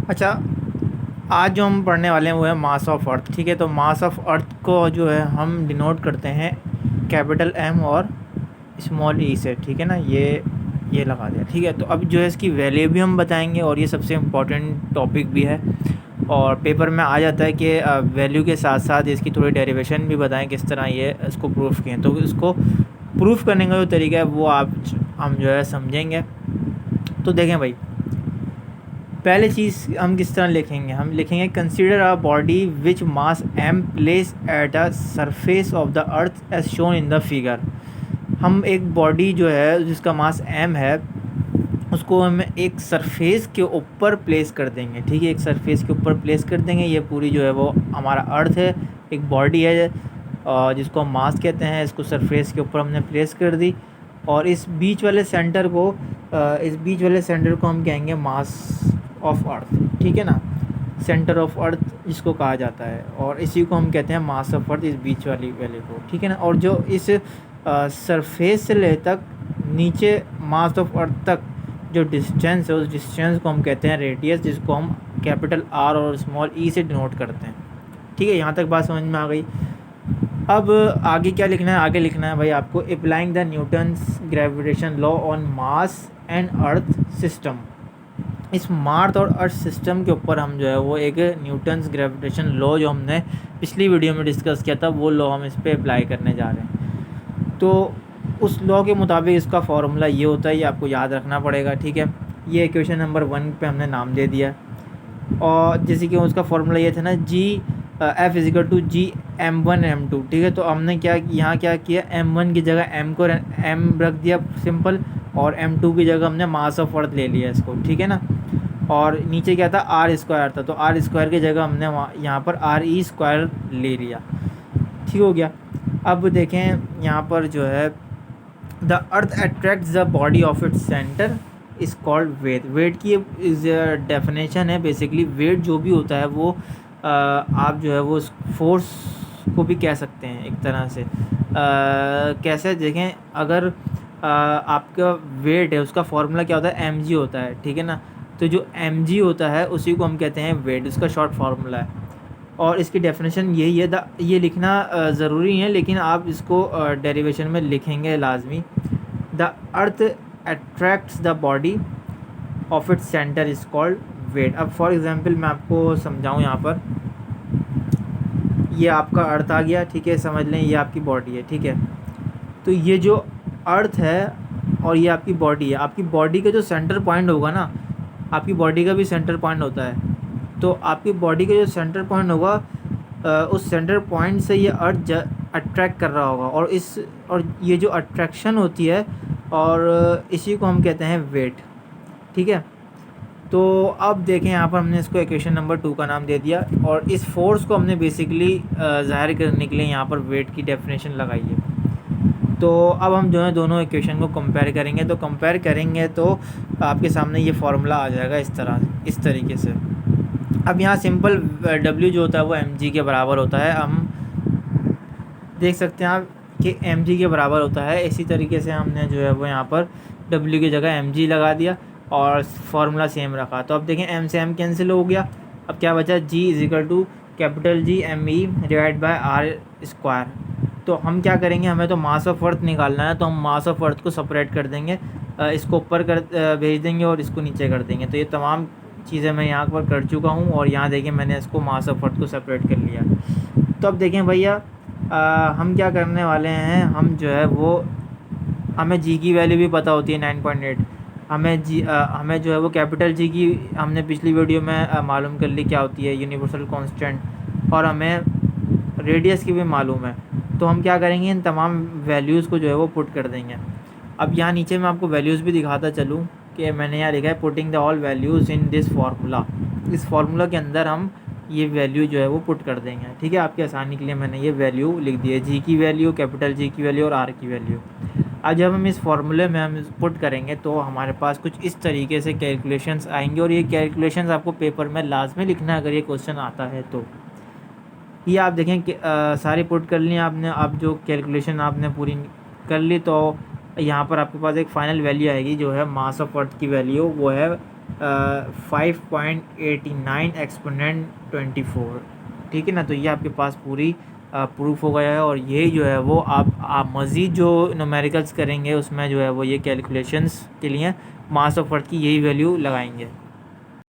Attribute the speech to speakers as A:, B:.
A: अच्छा, आज जो हम पढ़ने वाले हैं वो है मास ऑफ अर्थ। ठीक है, तो मास ऑफ अर्थ को जो है हम डिनोट करते हैं कैपिटल एम और स्मॉल ई से। ठीक है ना, ये लगा दिया। ठीक है, तो अब जो है इसकी वैल्यू भी हम बताएंगे और ये सबसे इम्पोर्टेंट टॉपिक भी है और पेपर में आ जाता है कि वैल्यू के साथ साथ इसकी थोड़ी डेरिवेशन भी बताएं किस तरह ये इसको प्रूफ किए। तो इसको प्रूफ करने का जो तरीका है वो हम जो है समझेंगे। तो देखें भाई, पहले चीज़ हम किस तरह लिखेंगे, हम लिखेंगे consider a body which mass M place at a surface of the earth as shown in the figure. हम एक बॉडी जो है जिसका मास एम है उसको हम एक सरफेस के ऊपर प्लेस कर देंगे। ठीक है, एक सरफेस के ऊपर प्लेस कर देंगे। ये पूरी जो है वो हमारा अर्थ है, एक बॉडी है जिसको हम मास कहते हैं। इसको सरफेस के ऊपर हमने प्लेस कर दी और इस बीच वाले सेंटर को हम कहेंगे मास ऑफ अर्थ। ठीक है ना, सेंटर ऑफ अर्थ जिसको कहा जाता है और इसी को हम कहते हैं मास ऑफ अर्थ, इस बीच वाली वैल्यू को। ठीक है ना, और जो इस सरफेस से ले तक नीचे मास ऑफ अर्थ तक जो डिस्टेंस है उस डिस्टेंस को हम कहते हैं रेडियस, जिसको हम कैपिटल आर और स्मॉल ई से डिनोट करते हैं। ठीक है, यहाँ तक बात समझ में आ गई। अब आगे क्या लिखना है, आगे लिखना है भाई आपको applying the Newton's gravitation law on mass and earth system. इस मार्थ और अर्थ सिस्टम के ऊपर हम जो है वो एक न्यूटन्स ग्रेविटेशन लॉ जो हमने पिछली वीडियो में डिस्कस किया था वो लॉ हम इस पर अप्लाई करने जा रहे हैं। तो उस लॉ के मुताबिक इसका फॉर्मूला ये होता है, ये आपको याद रखना पड़ेगा। ठीक है, ये इक्वेशन नंबर 1 पे हमने नाम दे दिया और जैसे कि उसका फॉर्मूला ये था ना, G F equal to G M1 M2। ठीक है, तो हमने यहाँ क्या किया, M1 की जगह M रख दिया सिंपल और M2 की जगह हमने मास ऑफ अर्थ ले लिया इसको। ठीक है ना, और नीचे क्या था, आर स्क्वायर था, तो आर स्क्वायर की जगह हमने यहाँ पर आर ई स्क्वायर ले लिया। ठीक हो गया। अब देखें यहाँ पर जो है the earth attracts the body of its centre is called weight. Weight की डेफिनेशन है बेसिकली, वेट जो भी होता है वो आप जो है वो फोर्स को भी कह सकते हैं एक तरह से। कैसे देखें, अगर आपका वेट है उसका फॉर्मूला क्या होता है, mg होता है। ठीक है ना, तो जो mg होता है उसी को हम कहते हैं वेट, उसका शॉर्ट फार्मूला है और इसकी डेफिनेशन यही है। ये लिखना ज़रूरी है लेकिन आप इसको डेरिवेशन में लिखेंगे लाजमी। The earth attracts the body of its centre is called weight. अब फॉर एग्जांपल मैं आपको समझाऊं, यहाँ पर ये आपका अर्थ आ गया। ठीक है, समझ लें ये आपकी बॉडी है। ठीक है, तो ये जो अर्थ है और ये आपकी बॉडी है, आपकी बॉडी का जो सेंटर पॉइंट होगा ना, आपकी बॉडी का भी सेंटर पॉइंट होता है, तो आपकी बॉडी का जो सेंटर पॉइंट होगा उस सेंटर पॉइंट से ये अर्थ अट्रैक्ट कर रहा होगा और ये जो अट्रैक्शन होती है और इसी को हम कहते हैं वेट। ठीक है, तो अब देखें यहाँ पर हमने इसको इक्वेशन नंबर 2 का नाम दे दिया और इस फोर्स को हमने बेसिकली ज़ाहिर करने के लिए यहाँ पर वेट की डेफिनेशन लगाई है। तो अब हम जो है दोनों इक्वेशन को कंपेयर करेंगे, तो कंपेयर करेंगे तो आपके सामने ये फार्मूला आ जाएगा इस तरीके से। अब यहाँ सिंपल W जो होता है वो mg के बराबर होता है। हम देख सकते हैं आप कि mg के बराबर होता है। इसी तरीके से हमने जो है वो यहाँ पर W की जगह mg लगा दिया और फार्मूला सेम रखा। तो अब देखें m से m कैंसिल हो गया। अब क्या बचा, g equal to capital G m e divide by r square. तो हम क्या करेंगे, हमें तो मास ऑफ अर्थ निकालना है, तो हम मास ऑफ अर्थ को सेपरेट कर देंगे, इसको ऊपर भेज देंगे और इसको नीचे कर देंगे। तो ये तमाम चीज़ें मैं यहाँ पर कर चुका हूँ और यहाँ देखिए मैंने इसको मास ऑफ अर्थ को सेपरेट कर लिया। तो अब देखें भैया हम क्या करने वाले हैं, हम जो है वो हमें जी की वैल्यू भी पता होती है 9.8। हमें जो है वो कैपिटल जी की हमने पिछली वीडियो में मालूम कर ली क्या होती है, यूनिवर्सल कांस्टेंट, और हमें रेडियस की भी मालूम है। तो हम क्या करेंगे, इन तमाम वैल्यूज़ को जो है वो पुट कर देंगे। अब यहाँ नीचे मैं आपको वैल्यूज़ भी दिखाता चलूँ कि मैंने यहाँ लिखा है putting the all values in this formula. इस फार्मूला के अंदर हम ये वैल्यू जो है वो पुट कर देंगे। ठीक है, आपकी आसानी के लिए मैंने ये वैल्यू लिख दी है, जी की वैल्यू, कैपिटल जी की वैल्यू और आर की वैल्यू। अब जब हम इस फार्मूले में हम पुट करेंगे तो हमारे पास कुछ इस तरीके से कैलकुलेशंस आएंगे और ये कैलकुलेशंस आपको पेपर में लाजमी लिखना है अगर ये क्वेश्चन आता है तो। ये आप देखें कि सारी पुट कर ली आपने। अब जो कैलकुलेशन आपने पूरी कर ली तो यहाँ पर आपके पास एक फ़ाइनल वैल्यू आएगी जो है मास ऑफ अर्थ की वैल्यू, वो है 5.89 एक्सपोनेंट 24। ठीक है ना, तो ये आपके पास पूरी प्रूफ हो गया है। और यही जो है वो आप मज़ीद जो न्यूमेरिकल्स करेंगे उसमें जो है वो ये कैलकुलेशंस के लिए मास ऑफ अर्थ की यही वैल्यू लगाएंगे।